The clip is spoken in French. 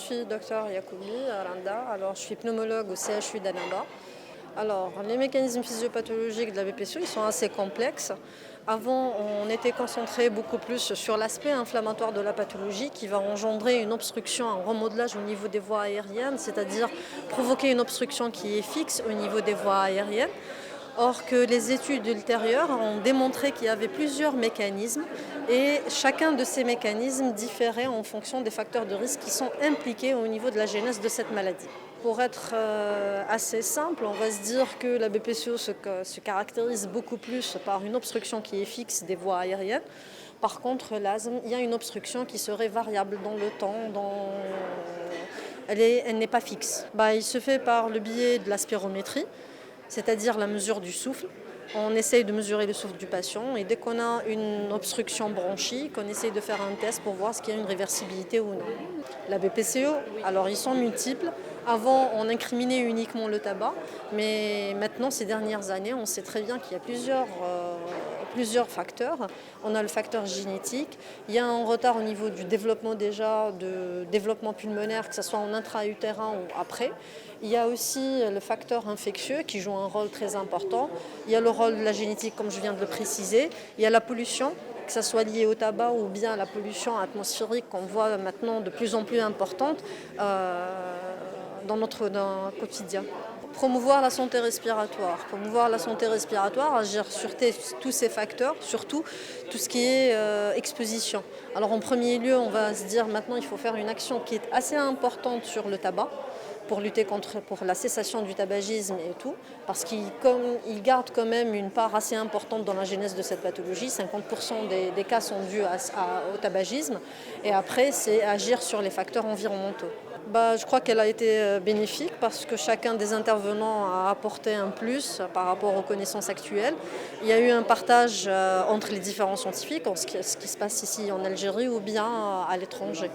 suis docteur Yacoubi Aranda. Alors, je suis pneumologue au CHU d'Annaba. Alors, les mécanismes physiopathologiques de la BPCO, ils sont assez complexes. Avant, on était concentré beaucoup plus sur l'aspect inflammatoire de la pathologie qui va engendrer une obstruction, un remodelage au niveau des voies aériennes, c'est-à-dire provoquer une obstruction qui est fixe au niveau des voies aériennes. Or que les études ultérieures ont démontré qu'il y avait plusieurs mécanismes et chacun de ces mécanismes différait en fonction des facteurs de risque qui sont impliqués au niveau de la genèse de cette maladie. Pour être assez simple, on va se dire que la BPCO se caractérise beaucoup plus par une obstruction qui est fixe des voies aériennes. Par contre, l'asthme, il y a une obstruction qui serait variable dans le temps, elle n'est pas fixe. Il se fait par le biais de la spirométrie, c'est-à-dire la mesure du souffle. On essaye de mesurer le souffle du patient et dès qu'on a une obstruction bronchique, on essaye de faire un test pour voir s'il y a une réversibilité ou non. La BPCO, alors ils sont multiples. Avant, on incriminait uniquement le tabac, mais maintenant, ces dernières années, on sait très bien qu'il y a plusieurs facteurs. On a le facteur génétique, il y a un retard au niveau du développement déjà, de développement pulmonaire, que ce soit en intra-utérin ou après. Il y a aussi le facteur infectieux qui joue un rôle très important. Il y a le rôle de la génétique, comme je viens de le préciser. Il y a la pollution, que ce soit lié au tabac ou bien à la pollution atmosphérique qu'on voit maintenant de plus en plus importante dans notre quotidien. Promouvoir la santé respiratoire. Promouvoir la santé respiratoire, agir sur tous ces facteurs, surtout tout ce qui est exposition. Alors en premier lieu, on va se dire maintenant il faut faire une action qui est assez importante sur le tabac pour lutter pour la cessation du tabagisme et tout, parce qu'il garde quand même une part assez importante dans la genèse de cette pathologie. 50% des cas sont dus au tabagisme. Et après, c'est agir sur les facteurs environnementaux. Je crois qu'elle a été bénéfique parce que chacun des intervenants a apporté un plus par rapport aux connaissances actuelles. Il y a eu un partage entre les différents scientifiques, ce qui se passe ici en Algérie ou bien à l'étranger.